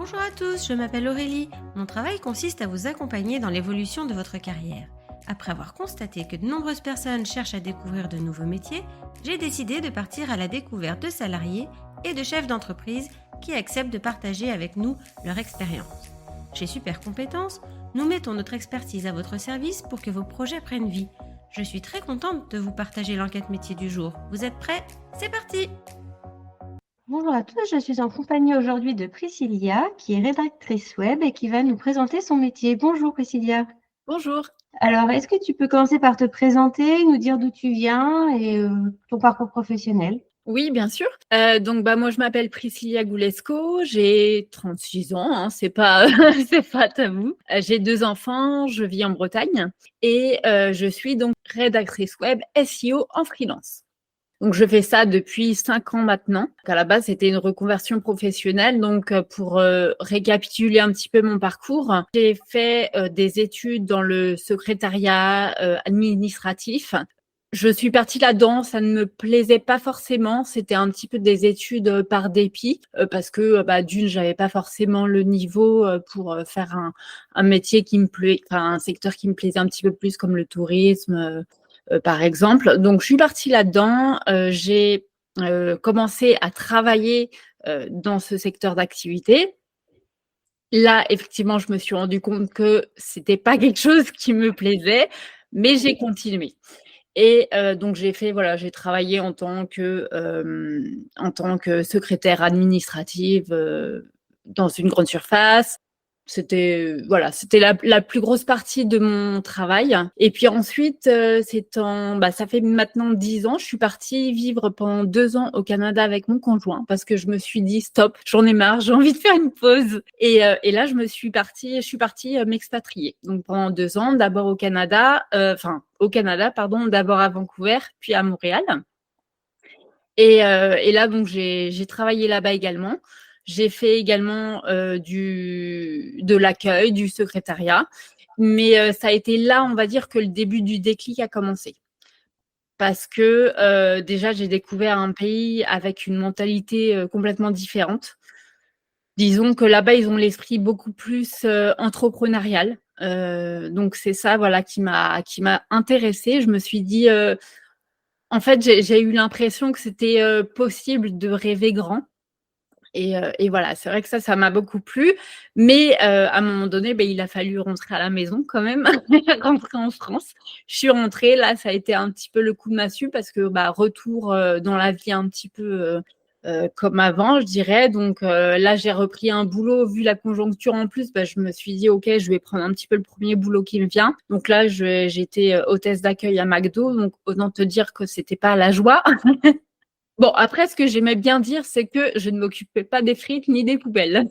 Bonjour à tous, je m'appelle Aurélie. Mon travail consiste à vous accompagner dans l'évolution de votre carrière. Après avoir constaté que de nombreuses personnes cherchent à découvrir de nouveaux métiers, j'ai décidé de partir à la découverte de salariés et de chefs d'entreprise qui acceptent de partager avec nous leur expérience. Chez Super Compétences, nous mettons notre expertise à votre service pour que vos projets prennent vie. Je suis très contente de vous partager l'enquête métier du jour. Vous êtes prêts? C'est parti! Bonjour à tous, je suis en compagnie aujourd'hui de Priscilla, qui est rédactrice web et qui va nous présenter son métier. Bonjour Priscilla. Bonjour. Alors, est-ce que tu peux commencer par te présenter, nous dire d'où tu viens et ton parcours professionnel? Oui, bien sûr. Moi, je m'appelle Priscilla Goulesco, j'ai 36 ans, hein, c'est pas, c'est pas tabou. J'ai 2 enfants, je vis en Bretagne et je suis donc rédactrice web SEO en freelance. Donc, je fais ça depuis 5 ans maintenant. À la base, c'était une reconversion professionnelle. Donc, pour récapituler un petit peu mon parcours, j'ai fait des études dans le secrétariat administratif. Je suis partie là-dedans, ça ne me plaisait pas forcément. C'était un petit peu des études par dépit, parce que d'une, j'avais pas forcément le niveau pour faire un métier qui me plaît, enfin un secteur qui me plaisait un petit peu plus, comme le tourisme, par exemple. Donc, je suis partie là-dedans. J'ai commencé à travailler dans ce secteur d'activité. Là, effectivement, je me suis rendu compte que c'était pas quelque chose qui me plaisait, mais j'ai continué. Et donc j'ai travaillé en tant que secrétaire administrative dans une grande surface. C'était la plus grosse partie de mon travail. Et puis ensuite, ça fait maintenant 10 ans, je suis partie vivre pendant 2 ans au Canada avec mon conjoint parce que je me suis dit stop, j'en ai marre, j'ai envie de faire une pause. Et là, je suis partie m'expatrier. Donc pendant 2 ans, d'abord au Canada, pardon, d'abord à Vancouver, puis à Montréal. Et là, donc, j'ai travaillé là-bas également. J'ai fait également de l'accueil, du secrétariat. Mais ça a été là, on va dire, que le début du déclic a commencé. Parce que déjà, j'ai découvert un pays avec une mentalité complètement différente. Disons que là-bas, ils ont l'esprit beaucoup plus entrepreneurial. Donc, c'est ça, voilà, qui m'a intéressée. Je me suis dit, en fait, j'ai eu l'impression que c'était possible de rêver grand. Et voilà, c'est vrai que ça m'a beaucoup plu. Mais à un moment donné, il a fallu rentrer à la maison quand même, rentrer en France. Je suis rentrée, là, ça a été un petit peu le coup de massue parce que retour dans la vie un petit peu comme avant, je dirais. Donc là, j'ai repris un boulot. Vu la conjoncture en plus, je me suis dit, OK, je vais prendre un petit peu le premier boulot qui me vient. Donc là, j'étais hôtesse d'accueil à McDo. Donc autant te dire que c'était pas la joie. Bon, après, ce que j'aimais bien dire, c'est que je ne m'occupais pas des frites ni des poubelles.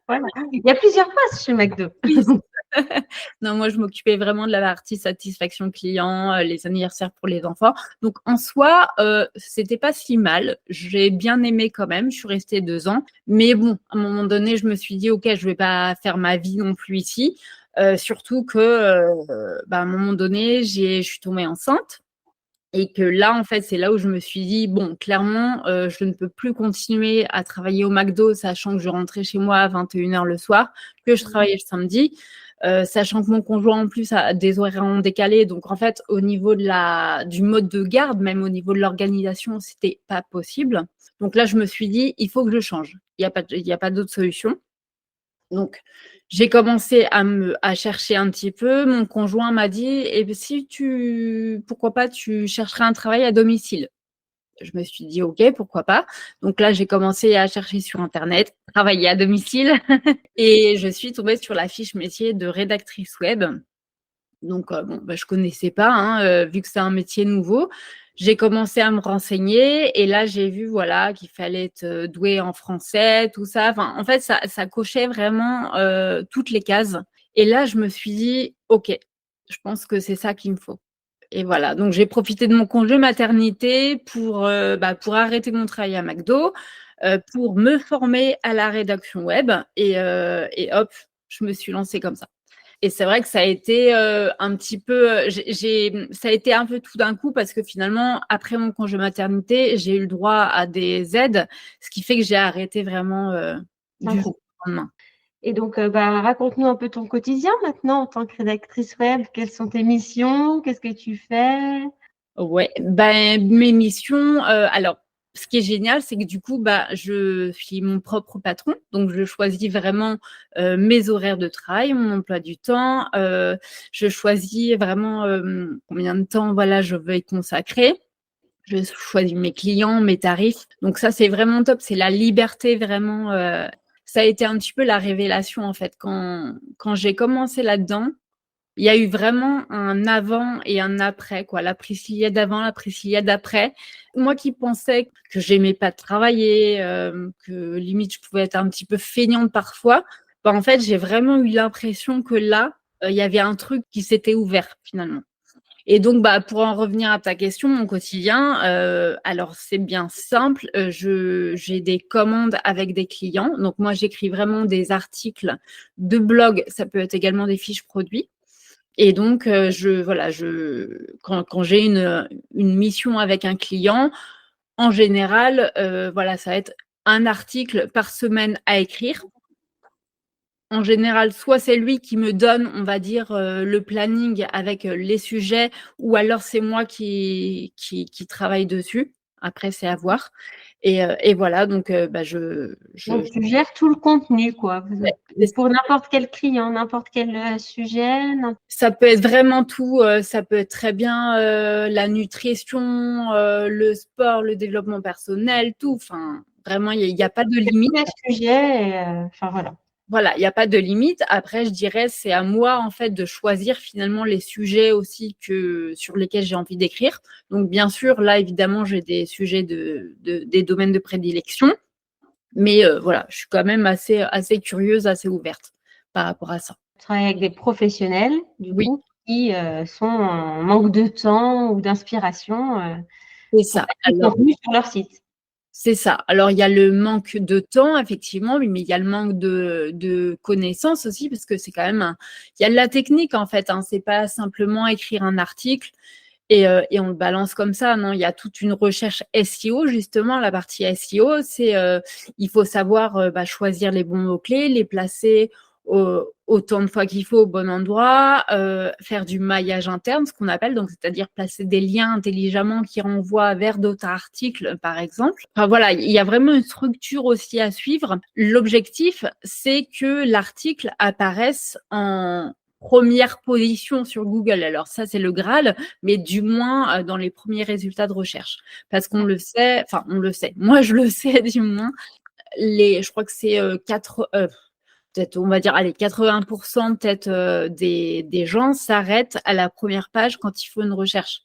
Voilà. Il y a plusieurs postes chez McDo. Oui. Non, moi, je m'occupais vraiment de la partie satisfaction client, les anniversaires pour les enfants. Donc, en soi, c'était pas si mal. J'ai bien aimé quand même. Je suis restée 2 ans. Mais bon, à un moment donné, je me suis dit, OK, je vais pas faire ma vie non plus ici. Surtout que, à un moment donné, je suis tombée enceinte. Et que là, en fait, c'est là où je me suis dit, bon, clairement, je ne peux plus continuer à travailler au McDo, sachant que je rentrais chez moi à 21h le soir, que je travaillais le samedi, sachant que mon conjoint, en plus, a des horaires en décalé. Donc, en fait, au niveau du mode de garde, même au niveau de l'organisation, c'était pas possible. Donc là, je me suis dit, il faut que je change. Il y a pas d'autre solution. Donc, j'ai commencé à chercher un petit peu. Mon conjoint m'a dit, pourquoi pas, tu chercherais un travail à domicile. Je me suis dit, OK, pourquoi pas. Donc là, j'ai commencé à chercher sur Internet, travailler à domicile. Et je suis tombée sur la fiche métier de rédactrice web. Donc, je connaissais pas, hein, vu que c'est un métier nouveau. J'ai commencé à me renseigner et là, j'ai vu, voilà, qu'il fallait être doué en français, tout ça. Enfin, en fait, ça cochait vraiment toutes les cases. Et là, je me suis dit, OK, je pense que c'est ça qu'il me faut. Et voilà, donc j'ai profité de mon congé maternité pour arrêter mon travail à McDo, pour me former à la rédaction web et hop, je me suis lancée comme ça. Et c'est vrai que ça a été un petit peu, ça a été un peu tout d'un coup parce que finalement, après mon congé maternité, j'ai eu le droit à des aides, ce qui fait que j'ai arrêté vraiment D'un coup. lendemain. Et donc, raconte-nous un peu ton quotidien maintenant en tant que rédactrice web. Quelles sont tes missions? Qu'est-ce que tu fais? Ouais, ben mes missions, alors ce qui est génial, c'est que du coup, je suis mon propre patron, donc je choisis vraiment mes horaires de travail, mon emploi du temps. Je choisis vraiment combien de temps, voilà, je veux y consacrer. Je choisis mes clients, mes tarifs. Donc ça, c'est vraiment top. C'est la liberté vraiment. Ça a été un petit peu la révélation en fait quand j'ai commencé là-dedans. Il y a eu vraiment un avant et un après, quoi. La Priscilla d'avant, la Priscilla d'après. Moi qui pensais que j'aimais pas travailler, que limite je pouvais être un petit peu feignante parfois, en fait, j'ai vraiment eu l'impression que là, il y avait un truc qui s'était ouvert finalement. Et donc, pour en revenir à ta question, mon quotidien, alors c'est bien simple. J'ai des commandes avec des clients. Donc moi, j'écris vraiment des articles de blog. Ça peut être également des fiches produits. Et donc, quand j'ai une mission avec un client, en général, ça va être un article par semaine à écrire. En général, soit c'est lui qui me donne, on va dire, le planning avec les sujets, ou alors c'est moi qui travaille dessus. Après, c'est à voir. Et voilà, donc Donc, tu gères tout le contenu, quoi. Pour n'importe quel client, n'importe quel sujet. Ça peut être vraiment tout. Ça peut être très bien la nutrition, le sport, le développement personnel, tout. Enfin, vraiment, il n'y a pas de limite. Tous les sujets, voilà. Voilà, il n'y a pas de limite. Après, je dirais, c'est à moi, en fait, de choisir finalement les sujets aussi sur lesquels j'ai envie d'écrire. Donc, bien sûr, là, évidemment, j'ai des sujets des domaines de prédilection. Mais voilà, je suis quand même assez curieuse, assez ouverte par rapport à ça. Tu travailles avec des professionnels, du coup, qui sont en manque de temps ou d'inspiration c'est ça. Alors, contenu sur leur site. C'est ça. Alors, il y a le manque de temps, effectivement, mais il y a le manque de connaissances aussi, parce que c'est quand même il y a de la technique, en fait. C'est pas simplement écrire un article et on le balance comme ça. Non, il y a toute une recherche SEO, justement. La partie SEO, c'est il faut savoir choisir les bons mots-clés, les placer autant de fois qu'il faut au bon endroit, faire du maillage interne, ce qu'on appelle, donc c'est-à-dire placer des liens intelligemment qui renvoient vers d'autres articles, par exemple. Enfin voilà, il y a vraiment une structure aussi à suivre. L'objectif, c'est que l'article apparaisse en première position sur Google. Alors ça, c'est le Graal, mais du moins dans les premiers résultats de recherche. Parce qu'on le sait, enfin on le sait, moi je le sais du moins, je crois que c'est peut-être, on va dire, allez, 80% peut-être des gens s'arrêtent à la première page quand il faut une recherche.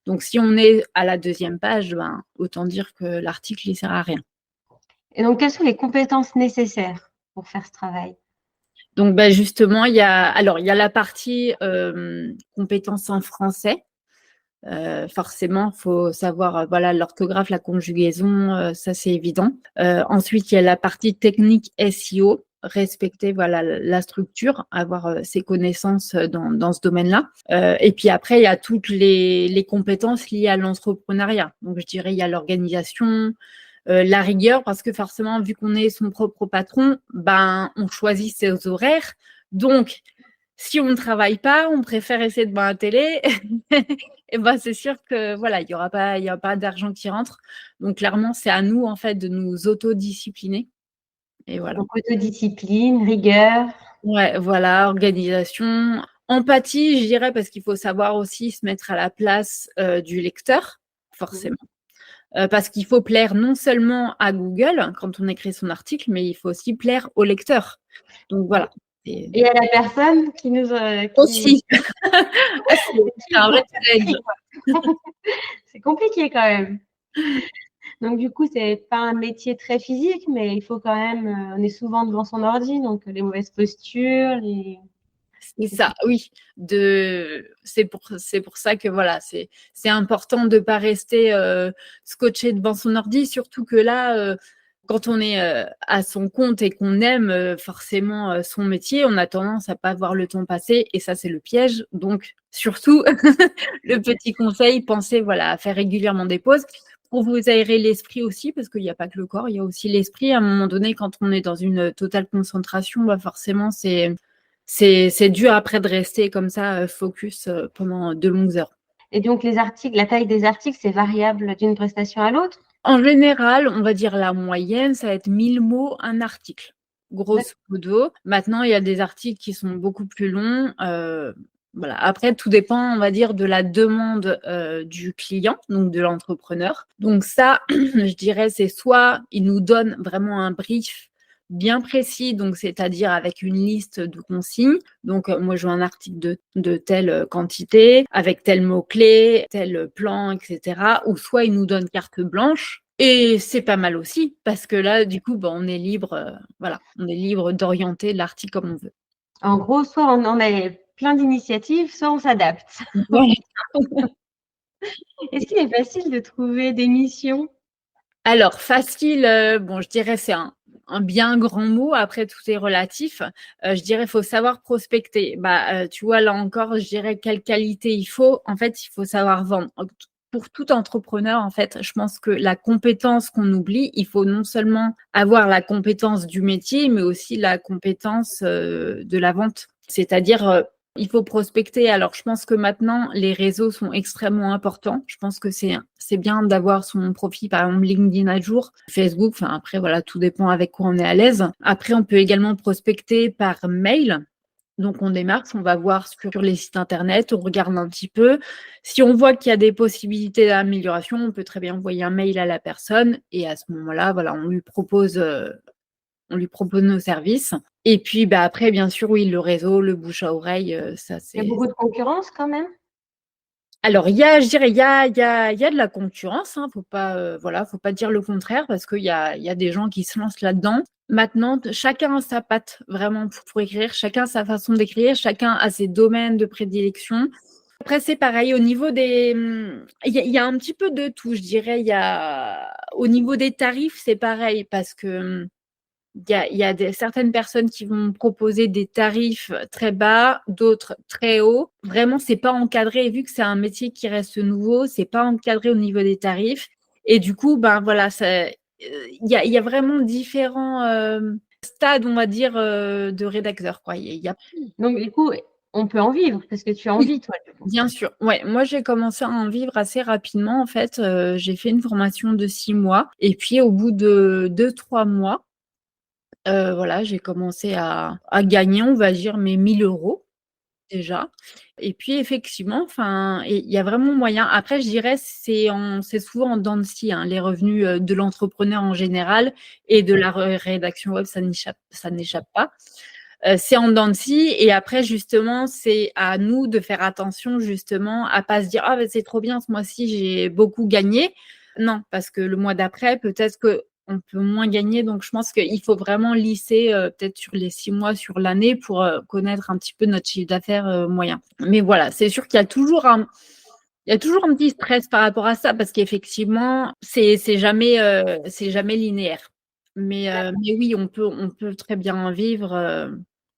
Donc, si on est à la deuxième page, autant dire que l'article ne sert à rien. Et donc, quelles sont les compétences nécessaires pour faire ce travail? Donc, justement, il y a la partie compétences en français. Forcément, il faut savoir l'orthographe, la conjugaison, ça c'est évident. Ensuite, il y a la partie technique SEO, respecter la structure, avoir ses connaissances dans ce domaine-là. Et puis après, il y a toutes les compétences liées à l'entrepreneuriat. Donc, je dirais, il y a l'organisation, la rigueur, parce que forcément, vu qu'on est son propre patron, on choisit ses horaires. Donc, si on ne travaille pas, on préfère essayer devant la télé. Et c'est sûr que il y aura pas d'argent qui rentre. Donc clairement, c'est à nous en fait de nous autodiscipliner. Et voilà. Donc autodiscipline, rigueur. Ouais, voilà, organisation, empathie, je dirais, parce qu'il faut savoir aussi se mettre à la place du lecteur, forcément. Parce qu'il faut plaire non seulement à Google quand on écrit son article, mais il faut aussi plaire au lecteur. Donc voilà. Et à la personne qui nous aussi. C'est un vrai challenge. C'est compliqué quand même. Donc du coup, c'est pas un métier très physique, mais il faut quand même. On est souvent devant son ordi, donc les mauvaises postures, C'est ça, oui. C'est pour ça que c'est important de ne pas rester scotché devant son ordi, surtout que là, quand on est à son compte et qu'on aime forcément son métier, on a tendance à pas voir le temps passer et ça, c'est le piège. Donc, surtout, le petit conseil, pensez à faire régulièrement des pauses. pour vous aérer l'esprit aussi, parce qu'il n'y a pas que le corps, il y a aussi l'esprit. À un moment donné, quand on est dans une totale concentration, bah forcément, c'est dur après de rester comme ça, focus pendant de longues heures. Et donc, les articles, la taille des articles, c'est variable d'une prestation à l'autre? En général, on va dire la moyenne, ça va être 1000 mots un article, grosso modo. Maintenant, il y a des articles qui sont beaucoup plus longs. Voilà. Après, tout dépend, on va dire, de la demande du client, donc de l'entrepreneur. Donc ça, je dirais, c'est soit il nous donne vraiment un brief bien précis, donc c'est-à-dire avec une liste de consignes. Donc moi, je veux un article de telle quantité, avec tel mot-clé, tel plan, etc. Ou soit il nous donne carte blanche. Et c'est pas mal aussi, parce que là, du coup, on est libre, voilà, on est libre d'orienter l'article comme on veut. En gros, soit on en a plein d'initiatives, soit on s'adapte. Voilà. Est-ce qu'il est facile de trouver des missions? Alors, facile, je dirais c'est un bien grand mot. Après, tout est relatif. Je dirais, il faut savoir prospecter. Tu vois, là encore, je dirais quelle qualité il faut. En fait, il faut savoir vendre. Pour tout entrepreneur, en fait, je pense que la compétence qu'on oublie, il faut non seulement avoir la compétence du métier, mais aussi la compétence de la vente. C'est-à-dire, il faut prospecter. Alors, je pense que maintenant, les réseaux sont extrêmement importants. Je pense que c'est bien d'avoir son profil, par exemple, LinkedIn à jour, Facebook. Enfin, après, voilà, tout dépend avec quoi on est à l'aise. Après, on peut également prospecter par mail. Donc, on démarche, on va voir sur les sites internet, on regarde un petit peu. Si on voit qu'il y a des possibilités d'amélioration, on peut très bien envoyer un mail à la personne et à ce moment-là, voilà, on lui propose nos services. Et puis, après, bien sûr, oui, le réseau, le bouche à oreille, ça c'est. Il y a beaucoup de concurrence quand même? Alors, je dirais, il y a de la concurrence, hein, faut pas dire le contraire parce qu'il y a des gens qui se lancent là-dedans. Maintenant, chacun a sa patte vraiment pour écrire, chacun a sa façon d'écrire, chacun a ses domaines de prédilection. Après, c'est pareil, au niveau il y a un petit peu de tout, je dirais. Au niveau des tarifs, c'est pareil parce que il y a certaines personnes qui vont proposer des tarifs très bas, d'autres très hauts. Vraiment, c'est pas encadré. Et vu que c'est un métier qui reste nouveau, c'est pas encadré au niveau des tarifs. Et du coup, voilà, il y a vraiment différents stades, on va dire, de rédacteurs, quoi. Donc, du coup, on peut en vivre parce que tu en vis, toi. Bien sûr. Ouais, moi, j'ai commencé à en vivre assez rapidement. En fait, j'ai fait une formation de 6 mois. Et puis, au bout de 2-3 mois, voilà, j'ai commencé à gagner, on va dire, mes 1 000 € déjà. Et puis effectivement, il y a vraiment moyen. Après, je dirais, c'est souvent en dents de scie, hein, les revenus de l'entrepreneur en général et de la rédaction web, ça n'échappe pas. C'est en dents de scie et après, justement, c'est à nous de faire attention, justement, à pas se dire, ah, c'est trop bien, ce mois-ci, j'ai beaucoup gagné. Non, parce que le mois d'après, peut-être que on peut moins gagner. Donc, je pense qu'il faut vraiment lisser peut-être sur les 6 mois, sur l'année pour connaître un petit peu notre chiffre d'affaires moyen. Mais voilà, c'est sûr qu'il y a toujours un petit stress par rapport à ça parce qu'effectivement, c'est jamais linéaire. Mais oui, on peut très bien en vivre.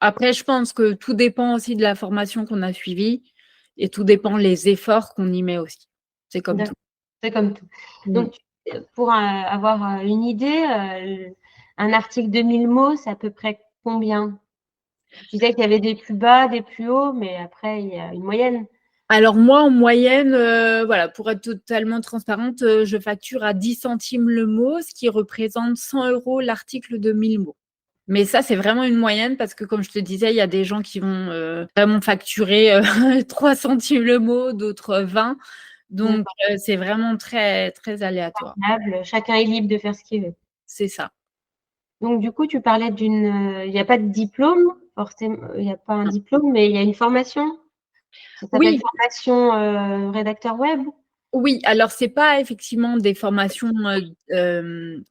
Après, je pense que tout dépend aussi de la formation qu'on a suivie et tout dépend les efforts qu'on y met aussi. C'est comme tout. C'est comme tout. Donc, pour avoir une idée, un article de 1000 mots, c'est à peu près combien? Tu disais qu'il y avait des plus bas, des plus hauts, mais après, il y a une moyenne. Alors moi, en moyenne, voilà, pour être totalement transparente, je facture à 10 centimes le mot, ce qui représente 100 € l'article de 1000 mots. Mais ça, c'est vraiment une moyenne parce que, comme je te disais, il y a des gens qui vont vraiment facturer 3 centimes le mot, d'autres 20. Donc, c'est vraiment très, très aléatoire. Chacun est libre de faire ce qu'il veut. C'est ça. Donc, du coup, tu parlais il n'y a pas de diplôme, forcément, il n'y a pas un diplôme, mais il y a une formation. Ça s'appelle formation rédacteur web. Oui, alors c'est pas effectivement des formations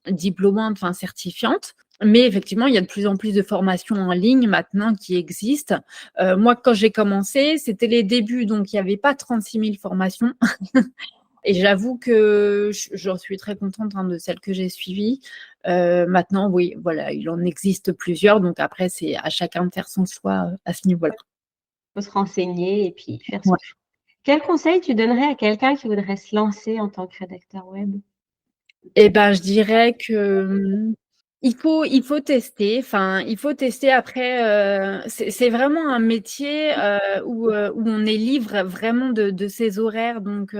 diplômantes, enfin certifiantes, mais effectivement, il y a de plus en plus de formations en ligne maintenant qui existent. Moi, quand j'ai commencé, c'était les débuts, donc il n'y avait pas 36 000 formations. Et j'avoue que j'en suis très contente de celles que j'ai suivies. Maintenant, oui, voilà, il en existe plusieurs, donc après, c'est à chacun de faire son choix à ce niveau-là. Il faut se renseigner et puis faire son choix. Quel conseil tu donnerais à quelqu'un qui voudrait se lancer en tant que rédacteur web? Et ben, je dirais que, il faut tester, enfin, il faut tester après, c'est vraiment un métier, où on est libre vraiment de ses horaires donc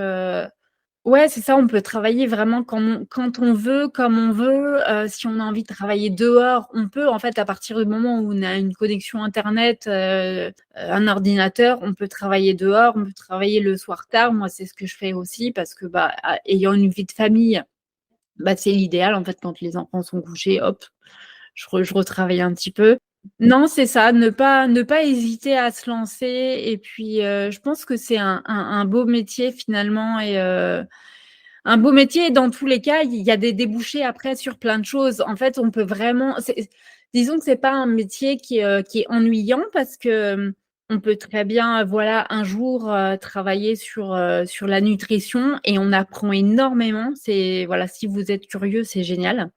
ouais, c'est ça, on peut travailler vraiment quand on veut, comme on veut, si on a envie de travailler dehors, on peut. En fait, à partir du moment où on a une connexion internet, un ordinateur, on peut travailler dehors, on peut travailler le soir tard. Moi, c'est ce que je fais aussi parce que, bah, ayant une vie de famille, bah, c'est l'idéal, en fait, quand les enfants sont couchés, hop, je retravaille un petit peu. Non, c'est ça, ne pas hésiter à se lancer et puis, je pense que c'est un beau métier finalement et un beau métier et dans tous les cas, il y a des débouchés après sur plein de choses. En fait, on peut vraiment disons que c'est pas un métier qui est ennuyant parce que, on peut très bien, voilà, un jour, travailler sur la nutrition et on apprend énormément. C'est voilà, si vous êtes curieux, c'est génial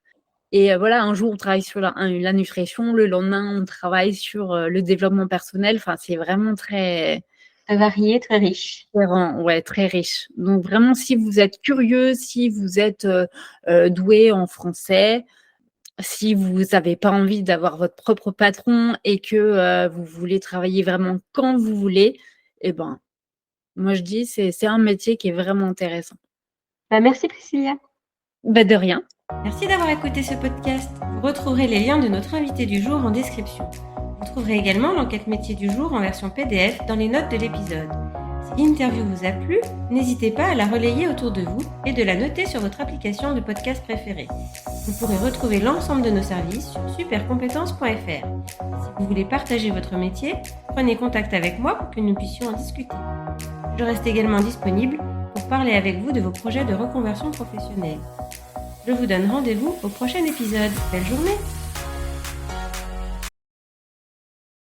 et voilà, un jour, on travaille sur la nutrition, le lendemain, on travaille sur, le développement personnel. Enfin, c'est vraiment très Très varié, très riche. différent, ouais, très riche. Donc vraiment, si vous êtes curieux, si vous êtes, doué en français, si vous avez pas envie d'avoir votre propre patron et que, vous voulez travailler vraiment quand vous voulez et ben, moi je dis c'est un métier qui est vraiment intéressant. Bah, merci Priscilla. Bah, de rien. Merci d'avoir écouté ce podcast. Vous retrouverez les liens de notre invité du jour en description. Vous trouverez également l'enquête métier du jour en version PDF dans les notes de l'épisode. Si l'interview vous a plu, n'hésitez pas à la relayer autour de vous et de la noter sur votre application de podcast préférée. Vous pourrez retrouver l'ensemble de nos services sur supercompétences.fr. Si vous voulez partager votre métier, prenez contact avec moi pour que nous puissions en discuter. Je reste également disponible pour parler avec vous de vos projets de reconversion professionnelle. Je vous donne rendez-vous au prochain épisode. Belle journée!